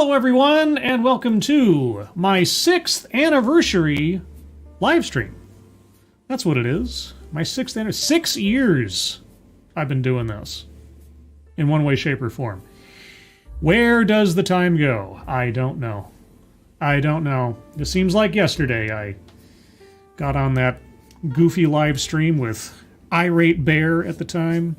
Hello everyone, and welcome to my 6th anniversary live stream. That's what it is. My 6th anniversary. 6 years I've been doing this in one way, shape, or form. Where does the time go? I don't know. I don't know. It seems like yesterday I got on that goofy live stream with Irate Bear at the time.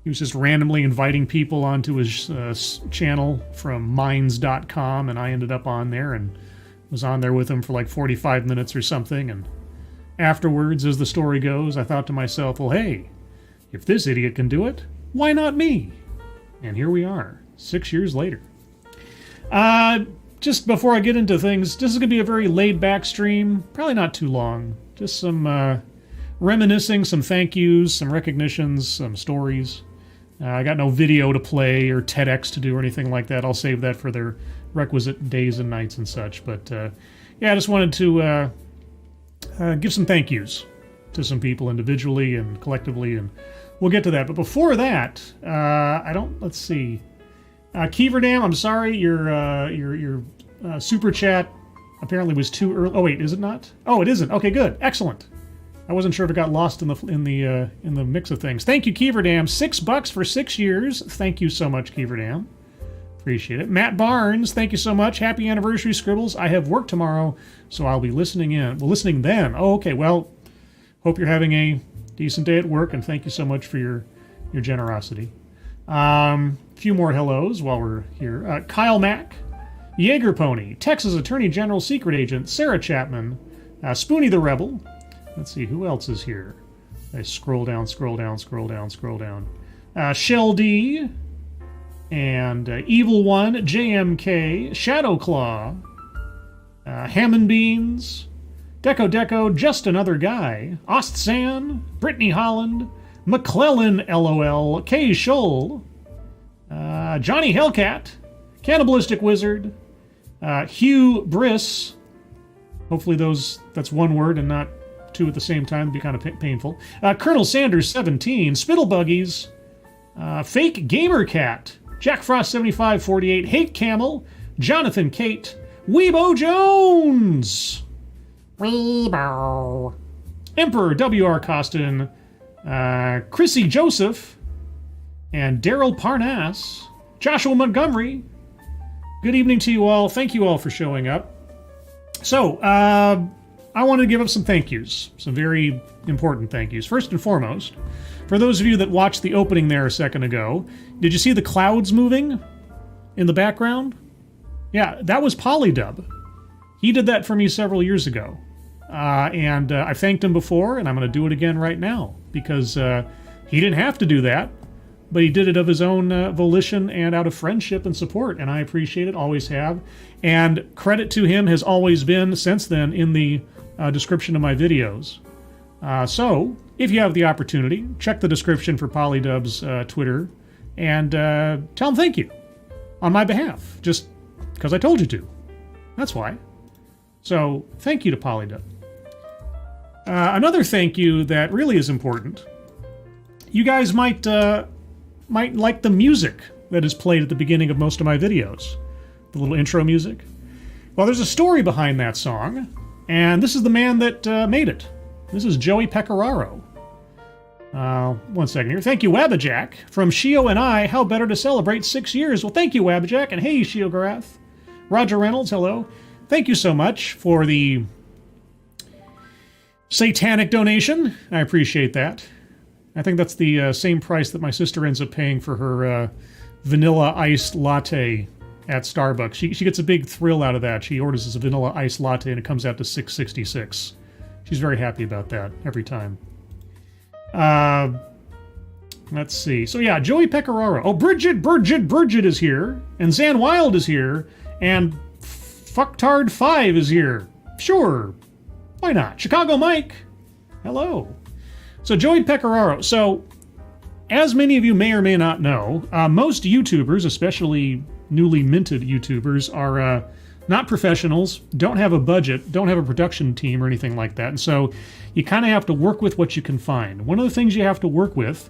He was just randomly inviting people onto his channel from minds.com, and I ended up on there and was on there with him for like 45 minutes or something. And afterwards, as the story goes, I thought to myself, well, hey, if this idiot can do it, why not me? And here we are, 6 years later. Just before I get into things, this is going to be a very laid-back stream, probably not too long. Just some reminiscing, some thank yous, some recognitions, some stories. I got no video to play or TEDx to do or anything like that. I'll save that for their requisite days and nights and such. But yeah, I just wanted to give some thank yous to some people individually and collectively, and we'll get to that. But before that, let's see. Keeverdam, I'm sorry, your super chat apparently was too early. Oh wait, is it not? Oh, it isn't. Okay, good, excellent. I wasn't sure if it got lost in the mix of things. Thank you, Keeverdam. $6 for 6 years. Thank you so much, Keeverdam. Appreciate it. Matt Barnes, thank you so much. Happy anniversary, Scribbles. I have work tomorrow, so I'll be listening in. Well, listening then. Oh, okay. Well, hope you're having a decent day at work, and thank you so much for your generosity. A few more hellos while we're here. Kyle Mack, Jaeger Pony, Texas Attorney General Secret Agent, Sarah Chapman, Spoonie the Rebel. Let's see, who else is here? I scroll down. Shell D, and Evil One, JMK, Shadowclaw, Hammond Beans, Deco, Just Another Guy, Ostsan, Brittany Holland, McClellan LOL, K. Scholl, Johnny Hellcat, Cannibalistic Wizard, Hugh Briss. Hopefully that's one word and not two at the same time. It'd be kind of painful. Colonel Sanders 17, Spittlebuggies, Fake Gamer Cat, Jack Frost 7548, Hate Camel, Jonathan Kate, Weebo Jones, Weebo, Emperor WR Costin, Chrissy Joseph, and Daryl Parnass, Joshua Montgomery. Good evening to you all. Thank you all for showing up. So, I wanted to give up some thank yous, some very important thank yous. First and foremost, for those of you that watched the opening there a second ago, did you see the clouds moving in the background? Yeah, that was Polydub. He did that for me several years ago. And I thanked him before, and I'm going to do it again right now, because he didn't have to do that, but he did it of his own volition and out of friendship and support, and I appreciate it, always have. And credit to him has always been, since then, in the description of my videos. So, if you have the opportunity, check the description for Polydub's Twitter, and tell him thank you on my behalf, just because I told you to. That's why. So, thank you to Polydub. Another thank you that really is important. You guys might like the music that is played at the beginning of most of my videos. The little intro music. Well, there's a story behind that song, and this is the man that made it. This is Joey Pecoraro. 1 second here. Thank you, Wabbajack. From Shio and I, how better to celebrate 6 years? Well, thank you, Wabbajack, and hey, Shio Garath. Roger Reynolds, hello. Thank you so much for the satanic donation. I appreciate that. I think that's the same price that my sister ends up paying for her vanilla iced latte at Starbucks. She gets a big thrill out of that. She orders this vanilla iced latte and it comes out to $6.66. She's very happy about that every time. Let's see. So yeah, Joey Pecoraro. Oh, Bridget is here. And Zan Wild is here. And Fucktard5 is here. Sure. Why not? Chicago Mike. Hello. So Joey Pecoraro. So, as many of you may or may not know, most YouTubers, especially newly minted YouTubers, are not professionals, don't have a budget, don't have a production team or anything like that. And so you kind of have to work with what you can find. One of the things you have to work with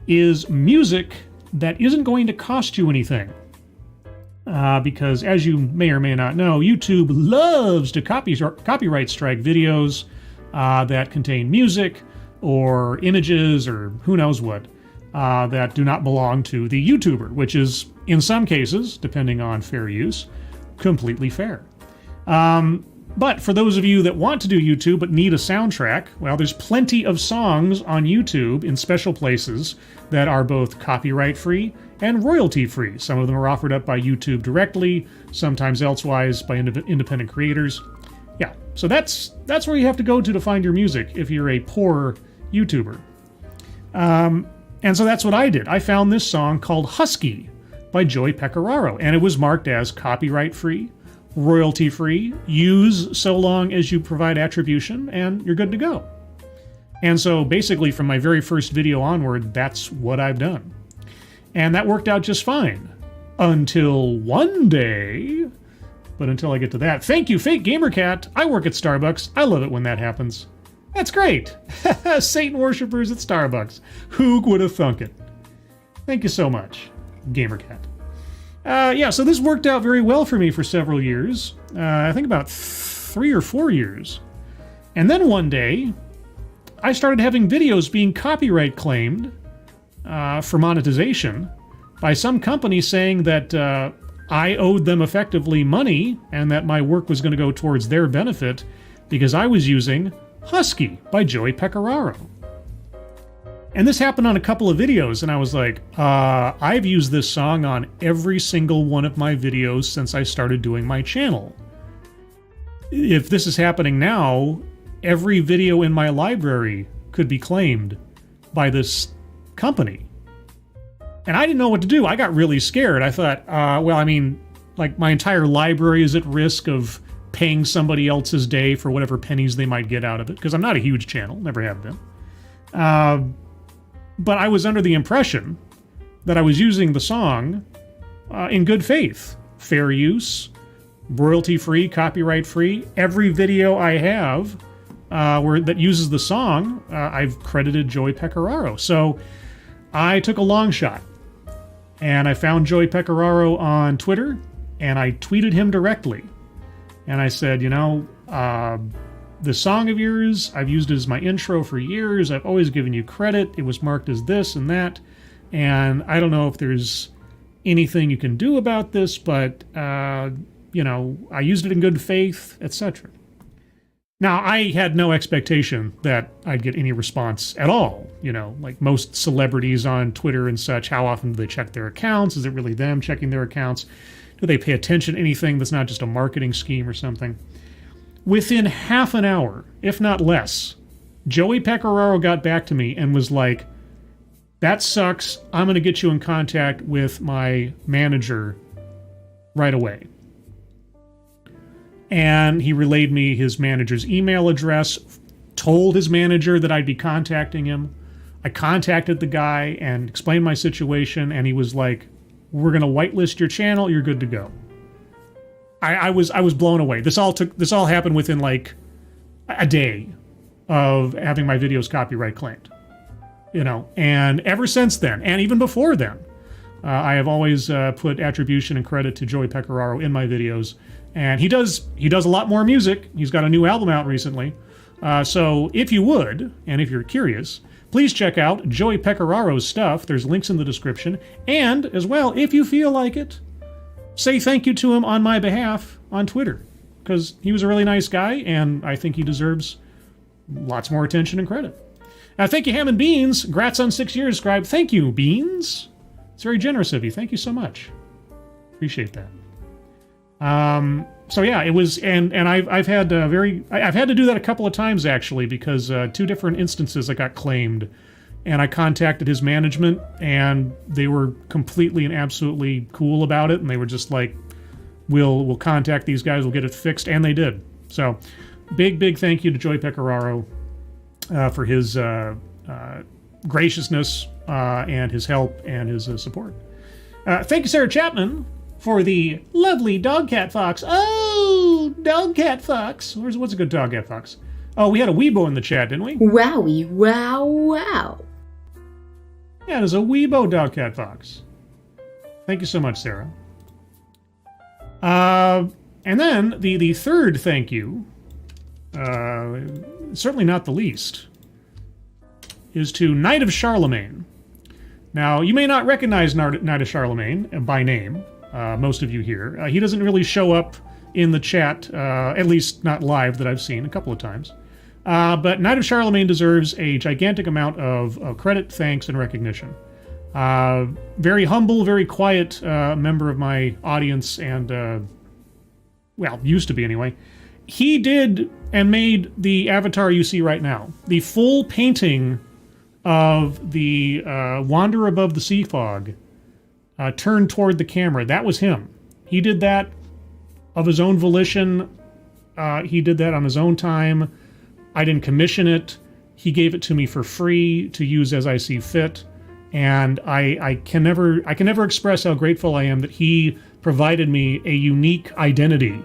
is music that isn't going to cost you anything. because as you may or may not know, YouTube loves to copyright strike videos that contain music or images or who knows what that do not belong to the YouTuber, which is, in some cases, depending on fair use, completely fair. But for those of you that want to do YouTube but need a soundtrack, well, there's plenty of songs on YouTube in special places that are both copyright-free and royalty-free. Some of them are offered up by YouTube directly, sometimes elsewise by independent creators. Yeah, so that's where you have to go to find your music if you're a poor YouTuber. And so that's what I did. I found this song called Husky by Joey Pecoraro, and it was marked as copyright-free, royalty-free, use so long as you provide attribution, and you're good to go. And so basically from my very first video onward, that's what I've done. And that worked out just fine. Until one day. But until I get to that, thank you, Fake Gamer Cat. I work at Starbucks. I love it when that happens. That's great. Satan worshippers at Starbucks. Who would have thunk it? Thank you so much, Gamer Cat. Yeah, so this worked out very well for me for several years. I think about 3 or 4 years. And then one day, I started having videos being copyright claimed for monetization by some company saying that I owed them effectively money and that my work was going to go towards their benefit because I was using Husky by Joey Pecoraro. And this happened on a couple of videos, and I was like, I've used this song on every single one of my videos since I started doing my channel. If this is happening now, every video in my library could be claimed by this company. And I didn't know what to do. I got really scared. I thought, well, I mean, like my entire library is at risk of paying somebody else's day for whatever pennies they might get out of it, because I'm not a huge channel, never have been. But I was under the impression that I was using the song in good faith. Fair use, royalty-free, copyright-free. Every video I have that uses the song, I've credited Joey Pecoraro. So I took a long shot. And I found Joey Pecoraro on Twitter, and I tweeted him directly. And I said, you know, the song of yours, I've used it as my intro for years. I've always given you credit. It was marked as this and that. And I don't know if there's anything you can do about this, but, you know, I used it in good faith, etc. Now, I had no expectation that I'd get any response at all. You know, like most celebrities on Twitter and such, how often do they check their accounts? Is it really them checking their accounts? Do they pay attention to anything that's not just a marketing scheme or something? Within half an hour, if not less, Joey Pecoraro got back to me and was like, that sucks. I'm going to get you in contact with my manager right away. And he relayed me his manager's email address, told his manager that I'd be contacting him. I contacted the guy and explained my situation, and he was like, we're going to whitelist your channel, you're good to go. I was blown away. This all happened within like a day of having my videos copyright claimed. You know, and ever since then, and even before then, I have always put attribution and credit to Joey Pecoraro in my videos. And he does a lot more music. He's got a new album out recently. So if you would, and if you're curious, please check out Joey Pecораro's stuff. There's links in the description. And as well, if you feel like it, say thank you to him on my behalf on Twitter, because he was a really nice guy, and I think he deserves lots more attention and credit. Thank you, Ham and Beans. Grats on 6 years, Scribe. Thank you, Beans. It's very generous of you. Thank you so much. Appreciate that. So yeah, it was, and I've had to do that a couple of times actually, because 2 different instances I got claimed, and I contacted his management, and they were completely and absolutely cool about it, and they were just like, we'll contact these guys, we'll get it fixed, and they did. So big thank you to Joey Pecoraro for his graciousness and his help and his support. Thank you, Sarah Chapman, for the lovely Dogcat Fox. Oh, Dogcat Fox. What's a good Dogcat Fox? Oh, we had a Weebo in the chat, didn't we? Wowie, wow, wow. Yeah, there's a Weebo Dogcat Fox. Thank you so much, Sarah. And then the third thank you, certainly not the least, is to Knight of Charlemagne. Now, you may not recognize Knight of Charlemagne by name, most of you here. He doesn't really show up in the chat, at least not live that I've seen a couple of times. But Knight of Charlemagne deserves a gigantic amount of credit, thanks, and recognition. Very humble, very quiet member of my audience, and, well, used to be anyway. He did and made the avatar you see right now. The full painting of the Wanderer Above the Sea Fog turned toward the camera. That was him. He did that of his own volition. He did that on his own time. I didn't commission it. He gave it to me for free to use as I see fit. And I can never express how grateful I am that he provided me a unique identity,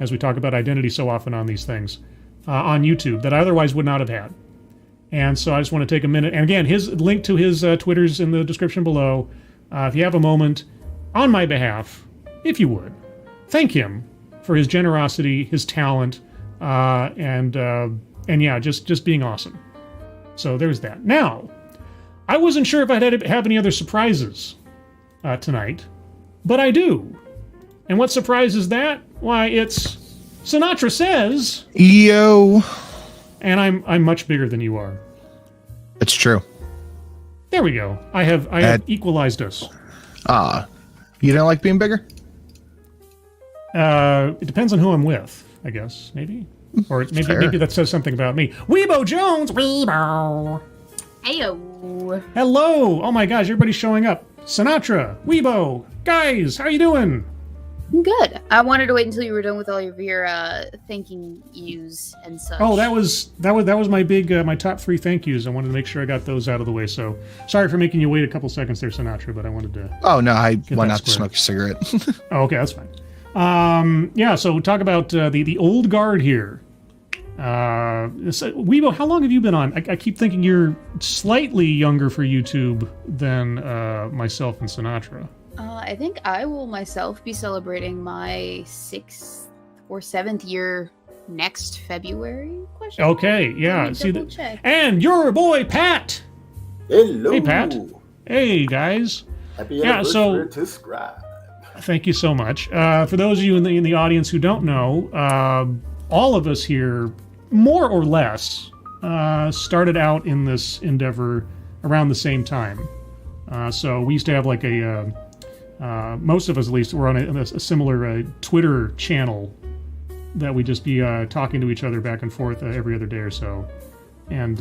as we talk about identity so often on these things, on YouTube, that I otherwise would not have had. And so I just want to take a minute. And again, his link to his Twitter's in the description below. If you have a moment, on my behalf, if you would, thank him for his generosity, his talent, and yeah, just being awesome. So there's that. Now, I wasn't sure if I'd have any other surprises tonight, but I do. And what surprise is that? Why, it's Sinatra Says. Yo. And I'm much bigger than you are. It's true. There we go. I have equalized us. You don't like being bigger? It depends on who I'm with, I guess. Maybe. Or maybe that says something about me. Weebo Jones! Weebo! Heyo. Hello! Oh my gosh, everybody's showing up. Sinatra, Weebo, guys, how you doing? Good. I wanted to wait until you were done with all of your thanking yous and such. Oh, that was my big my top 3 thank yous. I wanted to make sure I got those out of the way. So sorry for making you wait a couple seconds there, Sinatra, but I wanted to. Oh no, I went out to smoke a cigarette. Oh, okay, that's fine. Yeah, so talk about the old guard here. Weebo, how long have you been on? I keep thinking you're slightly younger for YouTube than myself and Sinatra. I think I will myself be celebrating my 6th or 7th year next February. Okay, yeah. See that. And your boy Pat. Hello. Hey Pat. Hey guys. Happy anniversary to Scribe. Thank you so much. For those of you in the audience who don't know, all of us here, more or less, started out in this endeavor around the same time. So we used to have like a. Most of us, at least, were on a similar Twitter channel that we'd just be talking to each other back and forth every other day or so. And,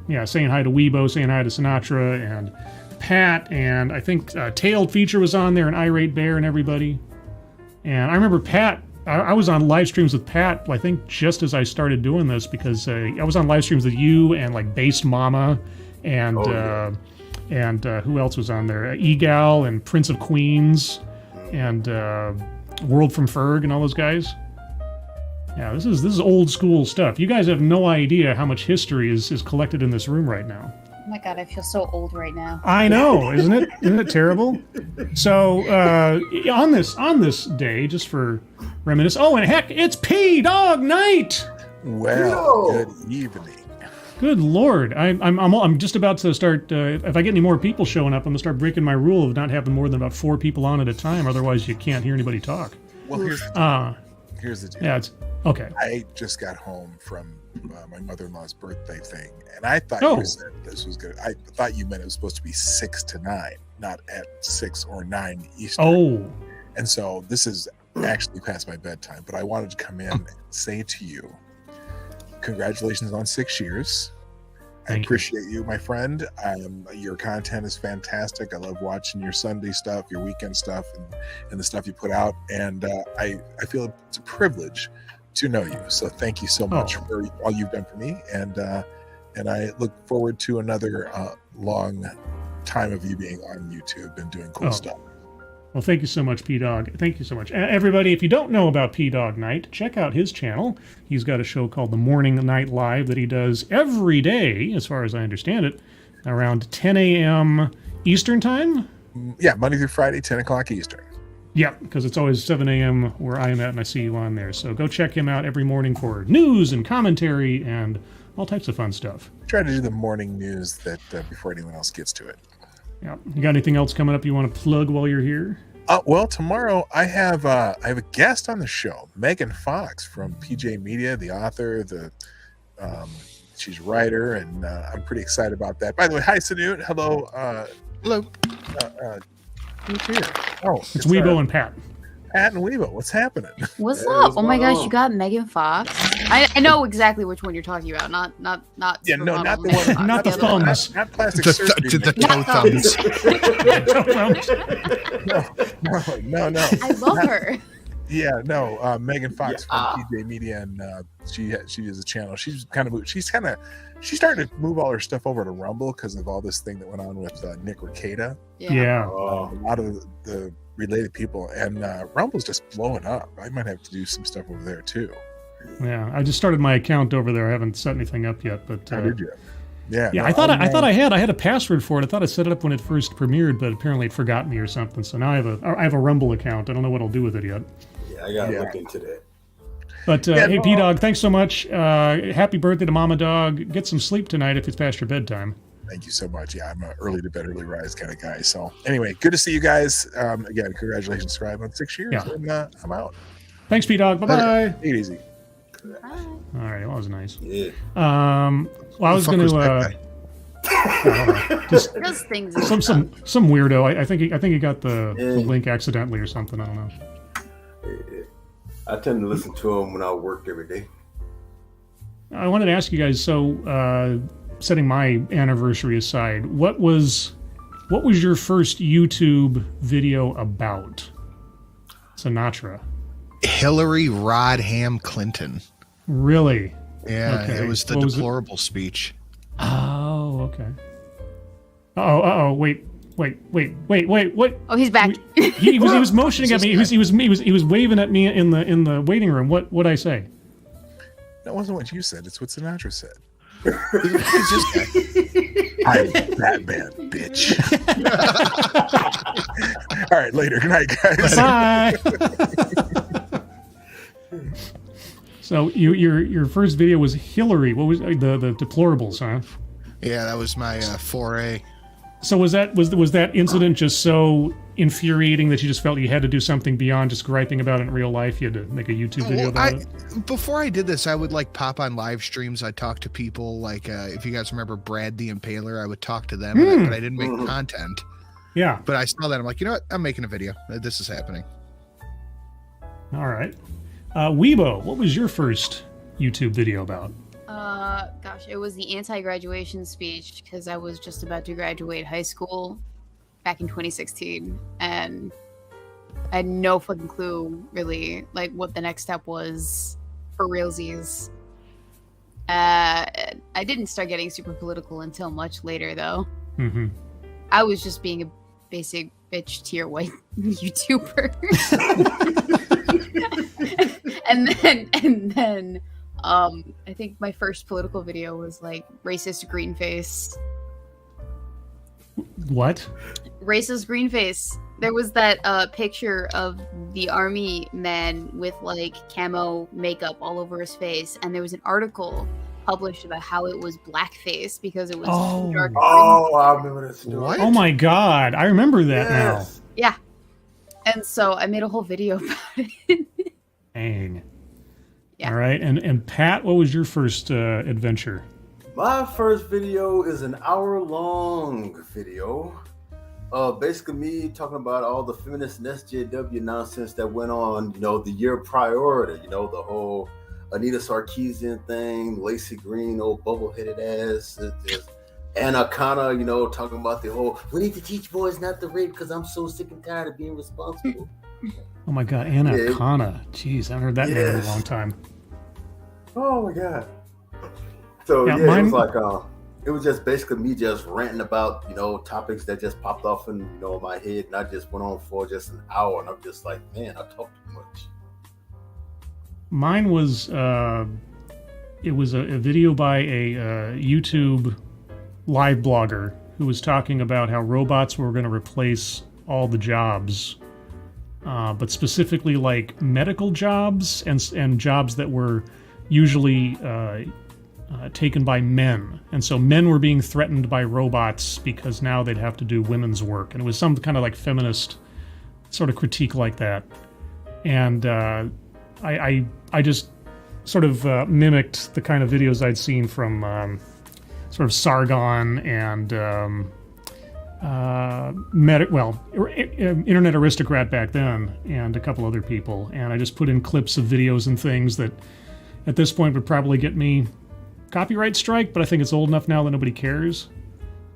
yeah, saying hi to Weebo, saying hi to Sinatra, and Pat, and I think Tailed Feature was on there, and Irate Bear, and everybody. And I remember Pat, I was on live streams with Pat, I think just as I started doing this, because I was on live streams with you and, like, Based Mama, and... And who else was on there? Egal and Prince of Queens and World from Ferg and all those guys. Yeah, this is old school stuff. You guys have no idea how much history is collected in this room right now. Oh my god, I feel so old right now. I know, isn't it? Isn't it terrible? So on this day, just for reminiscence. Oh, and heck, it's PDawg Knight. Well, good evening. Good Lord, I'm just about to start. If I get any more people showing up, I'm gonna start breaking my rule of not having more than about 4 people on at a time. Otherwise, you can't hear anybody talk. Well, here's the deal. Yeah, it's okay. I just got home from my mother-in-law's birthday thing, and I thought you said this was good. I thought you meant it was supposed to be 6 to 9, not at 6 or 9 Eastern. Oh, and so this is actually past my bedtime. But I wanted to come in and say to you, congratulations on 6 years. I appreciate you, my friend. Your content is fantastic. I love watching your Sunday stuff, your weekend stuff, and the stuff you put out. And I feel it's a privilege to know you. So thank you so much for all you've done for me. And I look forward to another long time of you being on YouTube and doing cool stuff. Well, thank you so much, PDawg. Thank you so much. Everybody, if you don't know about PDawg Knight, check out his channel. He's got a show called The Morning Night Live that he does every day, as far as I understand it, around 10 a.m. Eastern Time? Yeah, Monday through Friday, 10 o'clock Eastern. Yeah, because it's always 7 a.m. where I am at, and I see you on there. So go check him out every morning for news and commentary and all types of fun stuff. Try to do the morning news that before anyone else gets to it. Yeah. You got anything else coming up you want to plug while you're here? Well, tomorrow I have a guest on the show, Megan Fox from PJ Media, the author, she's a writer, and I'm pretty excited about that. By the way, hi, Sanute. Hello. Hello. Who's here? Oh, it's Weebo and Pat. Pat and Weebo, what's happening? What's up? Oh my gosh, you got Megan Fox. I know exactly which one you're talking about. Not. Yeah, no, not the one. Not the thumbs. Not plastic surgery. The toe thumbs. No. I love her. Yeah, no. Megan Fox from PJ Media, and she does a channel. She's starting to move all her stuff over to Rumble because of all this thing that went on with Nick Rekieta. Yeah. A lot of the related people, and Rumble's just blowing up. I might have to do some stuff over there too. Yeah, I just started my account over there. I haven't set anything up yet, but did you? Yeah. Yeah, no, I thought I had a password for it. I thought I set it up when it first premiered, but apparently it forgot me or something. So now I have a Rumble account. I don't know what I'll do with it yet. Yeah, I gotta look into that. But hey, PDawg, thanks so much. Happy birthday to Mama Dog. Get some sleep tonight if it's past your bedtime. Thank you so much. Yeah, I'm an early to bed, early rise kind of guy. So anyway, good to see you guys. Again, congratulations, Scribe, on 6 years. Yeah. And I'm out. Thanks, PDawg. Bye-bye. Take it easy. Bye. All right, well, that was nice. Yeah. Well, I was going to just Those things. some weirdo. I think he got the link accidentally or something. I don't know. I tend to listen to him when I work every day. I wanted to ask you guys. So, setting my anniversary aside, what was your first YouTube video about? Sinatra. Hillary Rodham Clinton. Really? Yeah, Okay. it was the What was it? deplorable speech. Oh, okay. Wait. What? Oh, he's back. He was motioning at me. He was waving at me in the waiting room. What'd I say? That wasn't what you said. It's what Sinatra said. It's just I'm Batman, bitch. All right, later. Good night, guys. Bye. So your first video was Hillary. What was the deplorables, huh? yeah, that was my foray. So was that incident just so infuriating that you just felt you had to do something beyond just griping about it in real life? You had to make a YouTube video about it? Before I did this, I would like pop on live streams. I'd talk to people. Like if you guys remember Brad the Impaler, I would talk to them, but I didn't make content. Yeah. But I saw that. I'm like, you know what? I'm making a video. This is happening. All right. Weebo, what was your first YouTube video about? Gosh, it was the anti-graduation speech because I was just about to graduate high school back in 2016, and I had no fucking clue really like what the next step was for realsies. I didn't start getting super political until much later, though. Mm-hmm. I was just being a basic bitch tier white YouTuber. and then I think my first political video was like racist green face. What? Racist green face. There was that picture of the army man with like camo makeup all over his face, and there was an article published about how it was blackface because it was dark green. Oh, I remember that story. What? Oh my God, I remember that now. Yeah. And so I made a whole video about it. Dang. Yeah. All right, and Pat, what was your first adventure? My first video is an hour-long video. Basically me talking about all the feminist and SJW nonsense that went on, the year prior to, the whole Anita Sarkeesian thing, Lacey Green, old bubble-headed ass, Anna Connor, talking about the whole, we need to teach boys not to rape because I'm so sick and tired of being responsible. Oh my God, Anna Kana. Jeez, I haven't heard that name in a long time. Oh my God. So Yeah, it was like it was just basically me just ranting about topics that just popped off in my head, and I just went on for just an hour, and I'm just like, man, I talk too much. Mine was it was a video by a YouTube live blogger who was talking about how robots were going to replace all the jobs but specifically like medical jobs and jobs that were usually taken by men. And so men were being threatened by robots because now they'd have to do women's work. And it was some kind of like feminist sort of critique like that. And I just sort of mimicked the kind of videos I'd seen from sort of Sargon and Internet Aristocrat back then, and a couple other people. And I just put in clips of videos and things that at this point would probably get me copyright strike, but I think it's old enough now that nobody cares.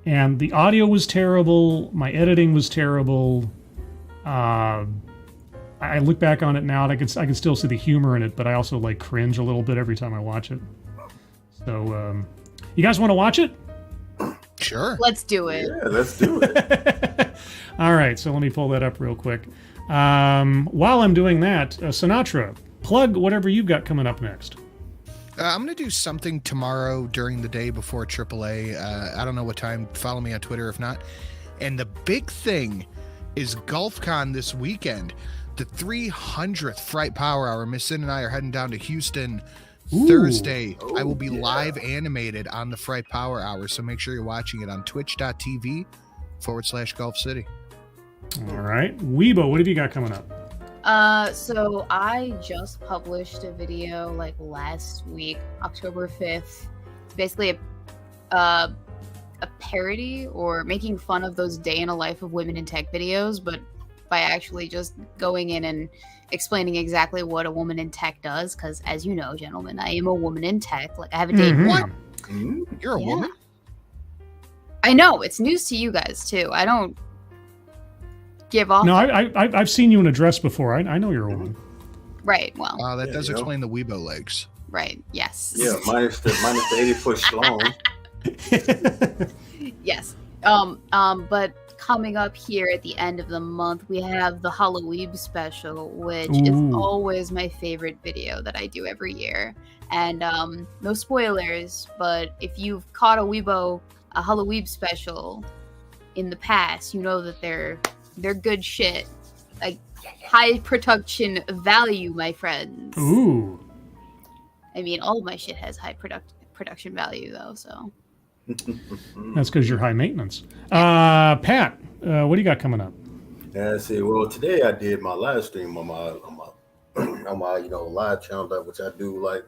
And the audio was terrible. My editing was terrible. I look back on it now and I can still see the humor in it, but I also like cringe a little bit every time I watch it. So, you guys want to watch it? Sure. Let's do it. Yeah, let's do it. All right, so let me pull that up real quick. While I'm doing that, Sinatra, plug whatever you've got coming up next. I'm going to do something tomorrow during the day before AAA. I don't know what time. Follow me on Twitter if not. And the big thing is GolfCon this weekend. The 300th Fright Power Hour. Miss Sin and I are heading down to Houston Thursday. I will be live animated on the Fright Power Hour, so make sure you're watching it on twitch.tv/Golf City. All right. Weebo, what have you got coming up? So I just published a video like last week, October 5th. It's basically a parody or making fun of those day in a life of women in tech videos, but by actually just going in and explaining exactly what a woman in tech does. Because as you know, gentlemen, I am a woman in tech. Like I have a date. What? You're a woman? I know, it's news to you guys too. I don't give off. No, I've seen you in a dress before. I know you're a woman. Right. Well. That does explain the Weebo legs. Right. Yes. Yeah, minus the 80-foot schlong. Yes. But coming up here at the end of the month, we have the Halloween special, which is always my favorite video that I do every year. And no spoilers, but if you've caught a Halloween special in the past, you know that they're good shit. Like high production value, my friends. Ooh. I mean, all of my shit has high production value, though, so. That's because you're high maintenance. Pat, what do you got coming up? Yeah, see, well, today I did my live stream on my live channel, which I do like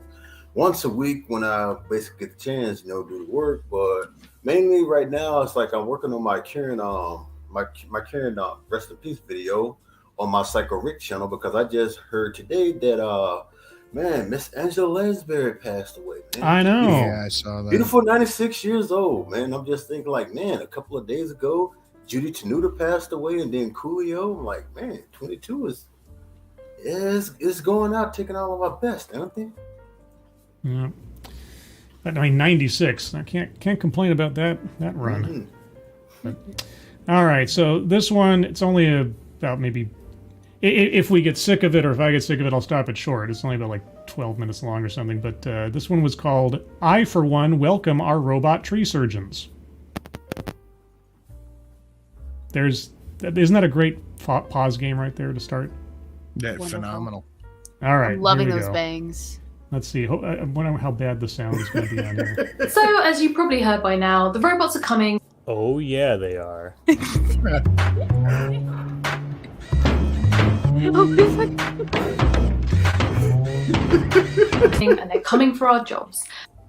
once a week when I basically get the chance, do the work. But mainly right now, it's like I'm working on my Karen, my Karen rest in peace video on my Psycho Rick channel, because I just heard today that man, Miss Angela Lansbury passed away, man. I know. Yeah, I saw that. Beautiful 96 years old, man. I'm just thinking like, man, a couple of days ago, Judy Tenuta passed away, and then Coolio. I'm like, man, 22 is going out, taking all of our best, don't they? Yeah. I mean, 96. I can't complain about that run. But, all right, so this one, it's only about maybe, if we get sick of it, or if I get sick of it, I'll stop it short. It's only about like 12 minutes long or something. But this one was called "I, for One, Welcome Our Robot Tree Surgeons." Isn't that a great pause game right there to start? Yeah, phenomenal. All right, I'm loving here we those go. bangs. Let's see. I wonder how bad the sound is going to be on here. So, as you probably heard by now, the robots are coming. Oh, yeah, they are. And they're coming for our jobs.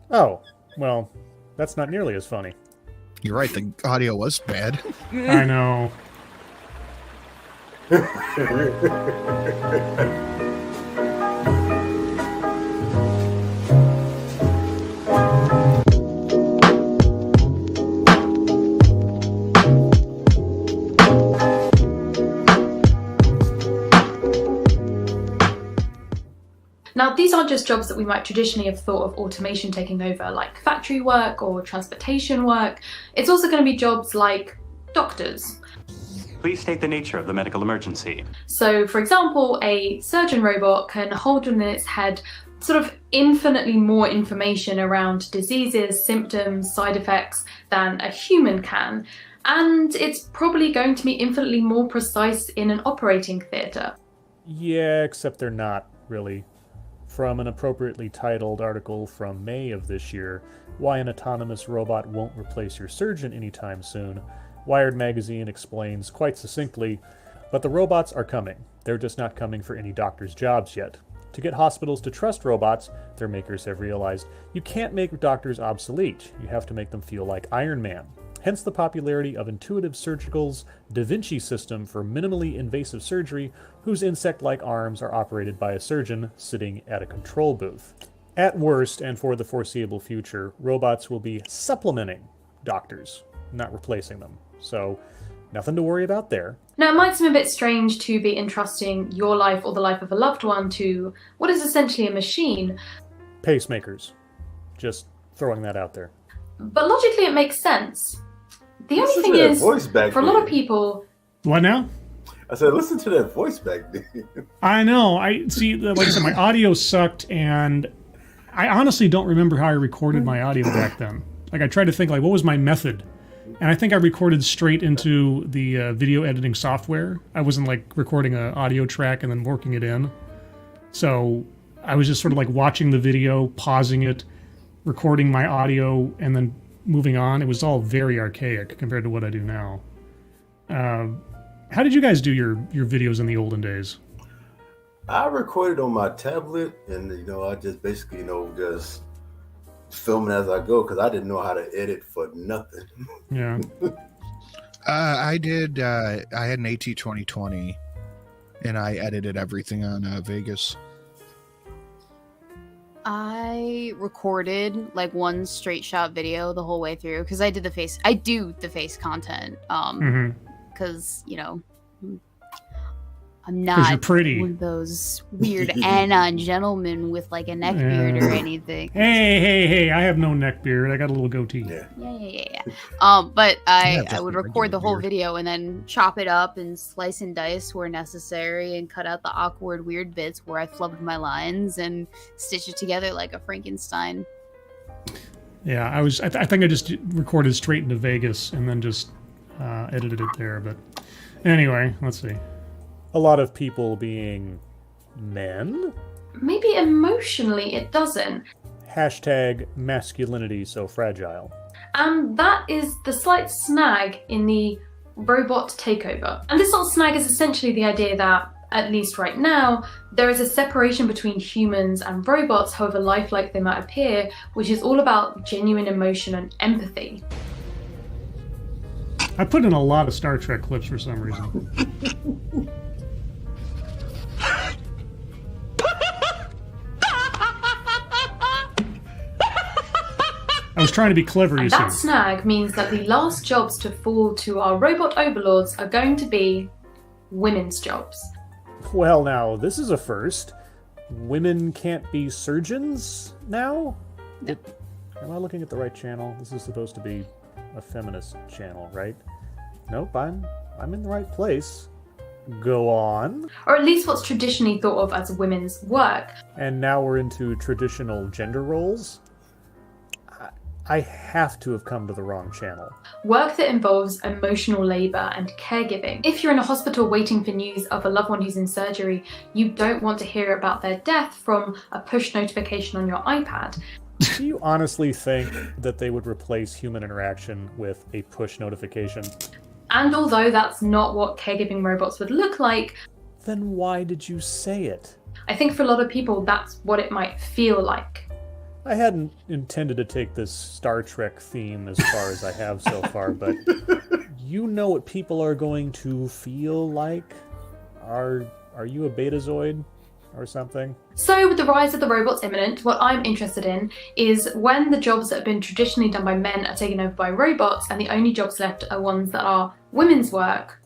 Oh, well, that's not nearly as funny. You're right, the audio was bad. I know. Now, these aren't just jobs that we might traditionally have thought of automation taking over, like factory work or transportation work. It's also going to be jobs like doctors. Please state the nature of the medical emergency. So, for example, a surgeon robot can hold in its head sort of infinitely more information around diseases, symptoms, side effects than a human can. And it's probably going to be infinitely more precise in an operating theatre. Yeah, except they're not, really. From an appropriately titled article from May of this year, Why an Autonomous Robot Won't Replace Your Surgeon Anytime Soon, Wired magazine explains quite succinctly, but the robots are coming. They're just not coming for any doctor's jobs yet. To get hospitals to trust robots, their makers have realized, you can't make doctors obsolete. You have to make them feel like Iron Man. Hence the popularity of Intuitive Surgical's Da Vinci system for minimally invasive surgery, whose insect-like arms are operated by a surgeon sitting at a control booth. At worst, and for the foreseeable future, robots will be supplementing doctors, not replacing them. So, nothing to worry about there. Now, it might seem a bit strange to be entrusting your life or the life of a loved one to what is essentially a machine. Pacemakers. Just throwing that out there. But logically, it makes sense. The only Listen thing to that is, voice back for a lot of then. people, What now? I said, listen to that voice back then. I know. I see. Like I said, my audio sucked, and I honestly don't remember how I recorded my audio back then. Like I tried to think, like, what was my method? And I think I recorded straight into the video editing software. I wasn't like recording an audio track and then working it in. So I was just sort of like watching the video, pausing it, recording my audio, and then moving on. It was all very archaic compared to what I do now. How did you guys do your videos in the olden days? I recorded on my tablet, and I just basically just filming as I go because I didn't know how to edit for nothing. Yeah. I did. I had an AT2020, and I edited everything on Vegas. I recorded like one straight shot video the whole way through because I do the face content. Because I'm 'Cause not you're pretty. one of those weird anon gentlemen with like a neck beard or anything. Hey! I have no neck beard. I got a little goatee. Yeah. Yeah. But I just would a record the regular whole beard. video and then chop it up and slice and dice where necessary and cut out the awkward, weird bits where I flubbed my lines and stitch it together like a Frankenstein. Yeah, I think I just recorded straight into Vegas and then just edited it there. But anyway, let's see. A lot of people being men? maybe emotionally it doesn't. Hashtag masculinity so fragile. And that is the slight snag in the robot takeover. And this little snag is essentially the idea that, at least right now, there is a separation between humans and robots, however lifelike they might appear, which is all about genuine emotion and empathy. I put in a lot of Star Trek clips for some reason. I was trying to be clever, you And see. that snag means that the last jobs to fall to our robot overlords are going to be women's jobs. Well, now, this is a first. Women can't be surgeons now? Am I looking at the right channel? This is supposed to be a feminist channel, right? Nope, I'm in the right place. Go on. Or at least what's traditionally thought of as women's work. And now we're into traditional gender roles? I have to have come to the wrong channel. Work that involves emotional labour and caregiving. If you're in a hospital waiting for news of a loved one who's in surgery, you don't want to hear about their death from a push notification on your iPad. Do you honestly think that they would replace human interaction with a push notification? And although that's not what caregiving robots would look like, Then why did you say it? I think for a lot of people that's what it might feel like. I hadn't intended to take this Star Trek theme as far as I have so far, but you know what people are going to feel like? Are you a betazoid or something? So with the rise of the robots imminent, what I'm interested in is when the jobs that have been traditionally done by men are taken over by robots and the only jobs left are ones that are women's work.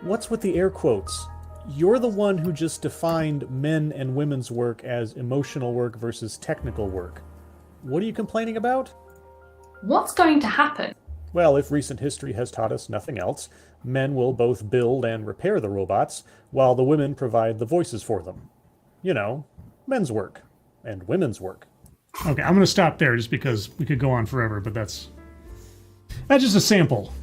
What's with the air quotes? You're the one who just defined men and women's work as emotional work versus technical work. What are you complaining about? What's going to happen? Well, if recent history has taught us nothing else, men will both build and repair the robots, while the women provide the voices for them. You know, men's work and women's work. Okay, I'm going to stop there just because we could go on forever, but that's just a sample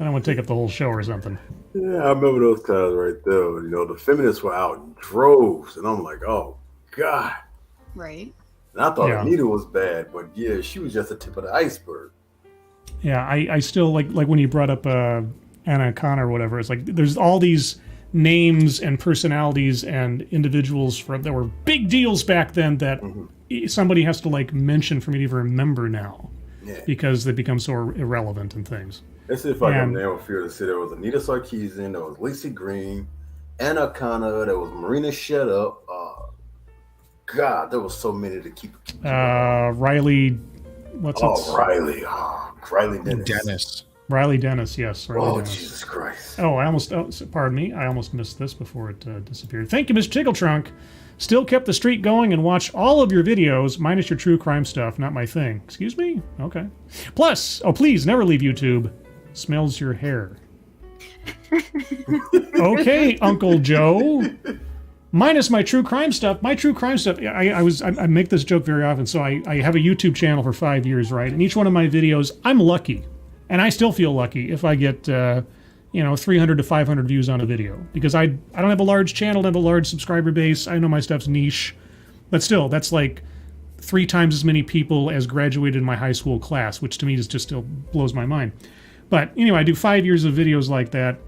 I don't want to take up the whole show or something. Yeah, I remember those times right there. You know, the feminists were out in droves, and I'm like, oh God. Right. And I thought Yeah. Anita was bad, but yeah, she was just the tip of the iceberg. Yeah, I still like when you brought up Anna Connor or whatever. It's like there's all these names and personalities and individuals that were big deals back then that somebody has to like mention for me to even remember now, because they become so irrelevant and things. Let's see if I can name a few to say. There was Anita Sarkeesian, there was Lacey Green, Anna Connor, there was Marina Shetup. God, there was so many to keep. Riley, Riley Dennis. Riley Dennis, yes. Riley Dennis. Jesus Christ. Pardon me. I almost missed this before it disappeared. Thank you, Mr. Tickletrunk. Still kept the streak going and watched all of your videos, minus your true crime stuff. Not my thing. Excuse me? Okay. Plus, please never leave YouTube. Smells your hair. Okay, Uncle Joe. Minus my true crime stuff. My true crime stuff, I make this joke very often. So I have a YouTube channel for 5 years, right? And each one of my videos, I'm lucky. And I still feel lucky if I get, 300 to 500 views on a video. Because I don't have a large channel, I don't have a large subscriber base. I know my stuff's niche. But still, that's like 3 times as many people as graduated in my high school class, which to me just still blows my mind. But anyway, I do 5 years of videos like that.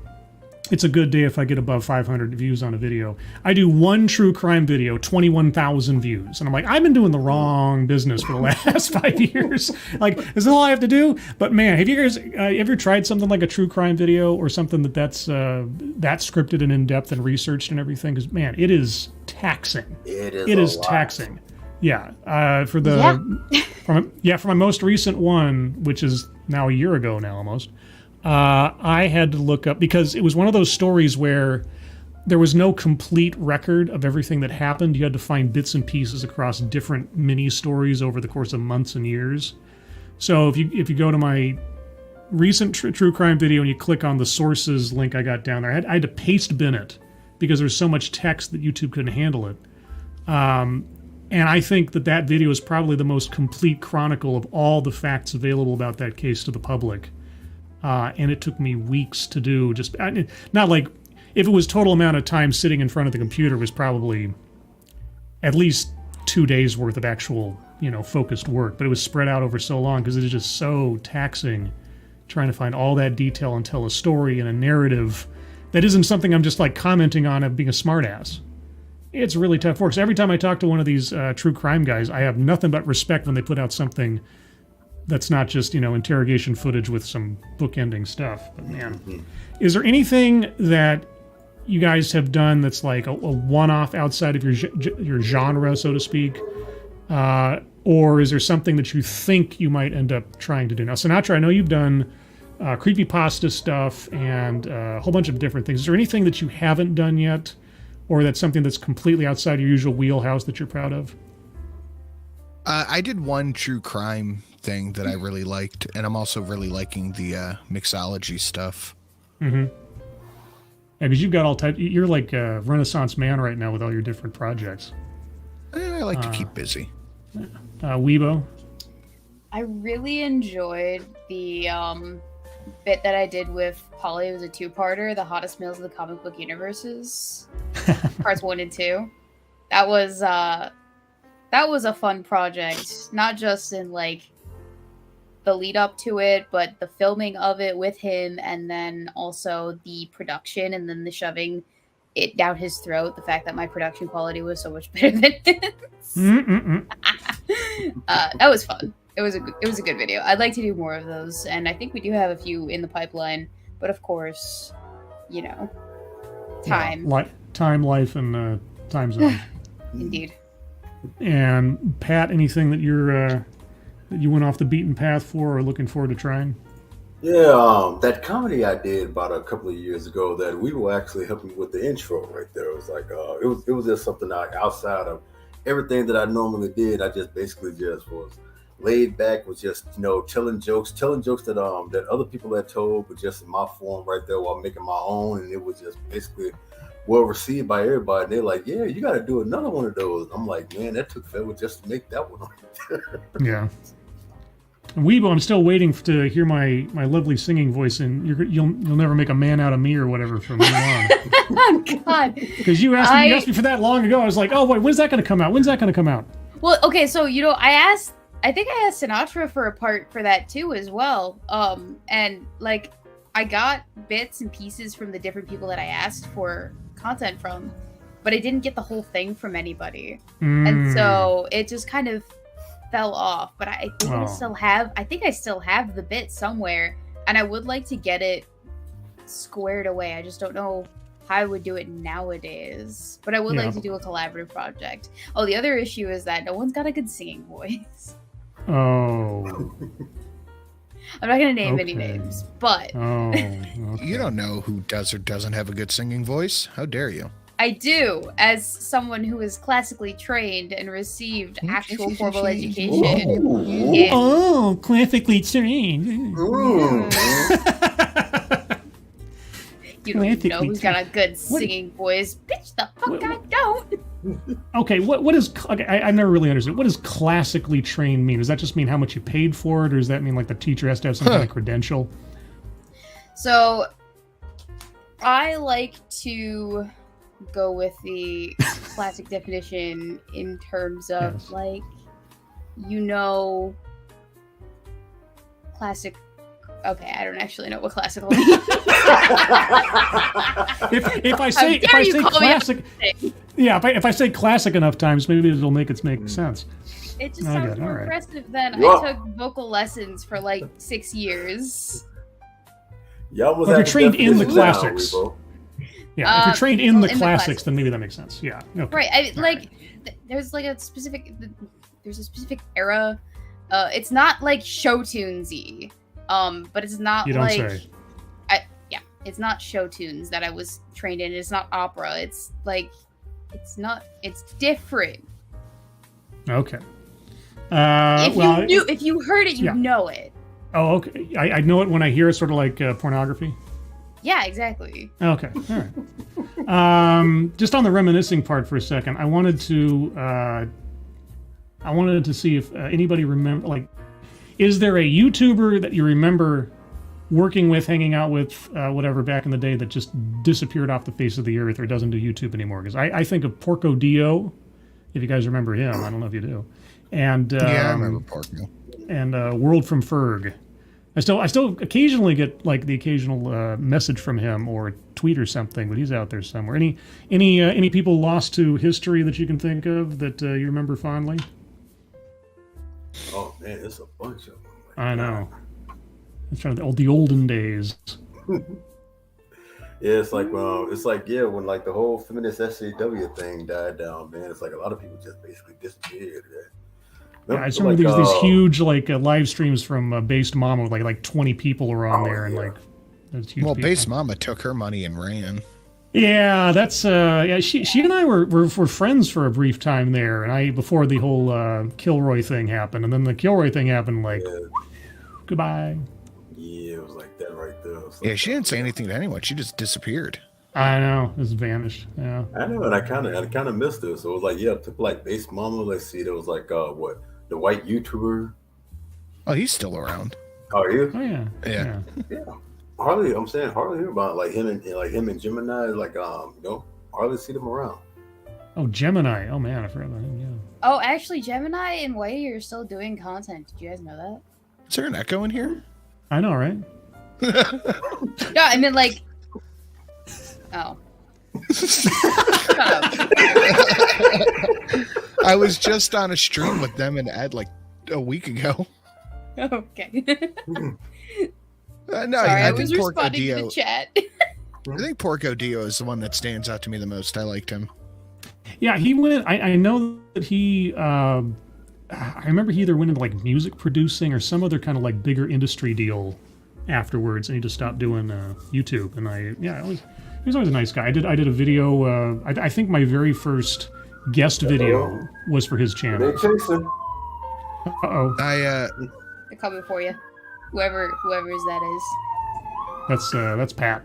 It's a good day if I get above 500 views on a video. I do one true crime video, 21,000 views. And I'm like, I've been doing the wrong business for the last 5 years. Like, is this all I have to do? But man, have you guys ever tried something like a true crime video or something that's scripted and in-depth and researched and everything? Because, man, it is taxing. It is taxing. Yeah. For my most recent one, which is now a year ago now almost, I had to look up, because it was one of those stories where there was no complete record of everything that happened. You had to find bits and pieces across different mini stories over the course of months and years. So if you go to my recent true crime video and you click on the sources link I got down there, I had to paste bin it because there's so much text that YouTube couldn't handle it. And I think that video is probably the most complete chronicle of all the facts available about that case to the public. And it took me weeks to do. Not like, if it was total amount of time sitting in front of the computer, it was probably at least 2 days worth of actual, focused work. But it was spread out over so long because it is just so taxing trying to find all that detail and tell a story and a narrative that isn't something I'm just like commenting on of being a smartass. It's really tough work. So every time I talk to one of these true crime guys, I have nothing but respect when they put out something that's not just, interrogation footage with some bookending stuff. But man, is there anything that you guys have done that's like a one-off outside of your genre, so to speak? Or is there something that you think you might end up trying to do? Now, Sinatra, I know you've done creepypasta stuff and a whole bunch of different things. Is there anything that you haven't done yet? Or that's something that's completely outside your usual wheelhouse that you're proud of? I did one true crime thing that I really liked, and I'm also really liking the mixology stuff. Mm-hmm. Yeah, because you've got all types. You're like a Renaissance man right now with all your different projects. I like to keep busy. Weebo? I really enjoyed the bit that I did with Polly. It was a 2-parter, the hottest males of the comic book universes, parts 1 and 2. That was a fun project, not just in like the lead up to it, but the filming of it with him, and then also the production, and then the shoving it down his throat. The fact that my production quality was so much better than his. That was fun. It was a good video. I'd like to do more of those, and I think we do have a few in the pipeline. But of course, time. Yeah, time, life, and time zone. Indeed. And Pat, anything that that you went off the beaten path for or looking forward to trying? Yeah, that comedy I did about a couple of years ago that we were actually helping with the intro right there. It was like it was just something like outside of everything that I normally did. I just basically just was laid back, was just telling jokes that other people had told, but just in my form right there while making my own, and it was just basically well received by everybody. And they're like, "Yeah, you got to do another one of those." I'm like, "Man, that took forever just to make that one." Yeah. Weebo, I'm still waiting to hear my lovely singing voice, and you'll never make a man out of me or whatever from now on. Oh God! Because you asked me for that long ago. I was like, oh wait, when's that going to come out? When's that going to come out? Well, okay, so I think I asked Sinatra for a part for that too as well. And like I got bits and pieces from the different people that I asked for content from, but I didn't get the whole thing from anybody. And so it just kind of fell off. But I think I still have the bit somewhere, and I would like to get it squared away. I just don't know how I would do it nowadays. But I would like to do a collaborative project. Oh, the other issue is that no one's got a good singing voice. Oh. I'm not going to name any names, but... Oh, okay. You don't know who does or doesn't have a good singing voice. How dare you? I do, as someone who is classically trained and received actual formal education. Yeah. Oh, classically trained. You don't know who's got a good singing voice. Bitch, the fuck I don't. Okay, what is... Okay, I've never really understood. What does classically trained mean? Does that just mean how much you paid for it, or does that mean like the teacher has to have some kind of credential? So, I like to go with the classic definition in terms of, like, classic... Okay, I don't actually know what classical means. if I say classic... Yeah, if I say classic enough times, maybe it'll make sense. It just sounds more impressive than I took vocal lessons for like 6 years. If you're trained in the classics. Yeah, if you're trained in the classics, then maybe that makes sense. Yeah. Okay. Right. There's a specific era. It's not like show tunesy. But it's not you don't say. It's not show tunes that I was trained in. It's not opera. It's like, it's different. Okay. If you heard it, you know it. Oh, okay. I know it when I hear it, sort of like pornography. Yeah, exactly. Okay. All right. Just on the reminiscing part for a second, I wanted to see if anybody remember, like, is there a YouTuber that you remember working with, hanging out with, whatever, back in the day that just disappeared off the face of the earth or doesn't do YouTube anymore? Because I think of Porco Dio, if you guys remember him. I don't know if you do. And I remember Porco. And World from Ferg. I still occasionally get like the occasional message from him or tweet or something, but he's out there somewhere. Any people lost to history that you can think of that you remember fondly? Oh man, there's a bunch of them. I know. I'm trying to the olden days. Yeah, it's like when like the whole feminist SJW thing died down, man. It's like a lot of people just basically disappeared. Yeah, I just remember these huge like live streams from Based Mama with like 20 people were on there and like those huge people. Based Mama took her money and ran. Yeah, that's she and I were friends for a brief time there, and before the whole Kilroy thing happened, and then the Kilroy thing happened, like goodbye. Yeah, it was like that right there. Yeah, she didn't say anything to anyone. She just disappeared. I know, just vanished. Yeah, I know, and I kind of missed her. So it was like, took like Base Mama. Let's see, there was like the white YouTuber. Oh, he's still around. Oh, he is? Oh yeah. Hardly hear about like him and Gemini. Like hardly see them around. Oh, Gemini. Oh man, I forgot about him. Yeah. Oh, actually, Gemini and Whitey are still doing content. Did you guys know that? Is there an echo in here? I know, right? No, I mean like. Oh. Shut up. I was just on a stream with them and Ed like a week ago. Okay. No, Sorry, I think was Porco responding Dio. to the chat. I think Porco Dio is the one that stands out to me the most. I liked him. Yeah, he went. I know that he. I remember he either went into like music producing or some other kind of like bigger industry deal afterwards, and he just stopped doing YouTube. And he was always a nice guy. I did a video. I think my very first guest video was for his channel. They chasing. Uh-oh. They're coming for you. Whoever that is. That's Pat.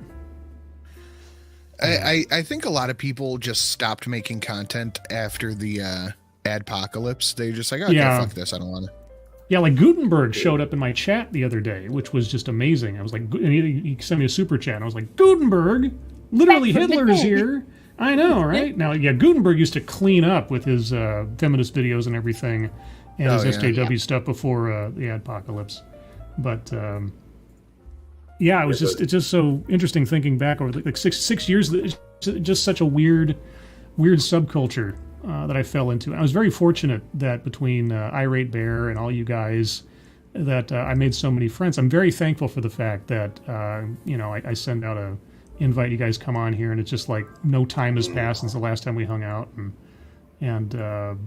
I think a lot of people just stopped making content after the adpocalypse. They're just like, okay, fuck this, I don't want to. Yeah, like Gutenberg showed up in my chat the other day, which was just amazing. I was like, and he sent me a super chat, and I was like, Gutenberg? Literally Hitler's here. I know, right? Now, yeah, Gutenberg used to clean up with his feminist videos and everything, and his SJW stuff before the apocalypse. But yeah, it's just so interesting thinking back over like six years. It's just such a weird subculture that I fell into. I was very fortunate that between Irate Bear and all you guys, that I made so many friends. I'm very thankful for the fact that I send out a invite, you guys come on here, and it's just like no time has passed since the last time we hung out, and I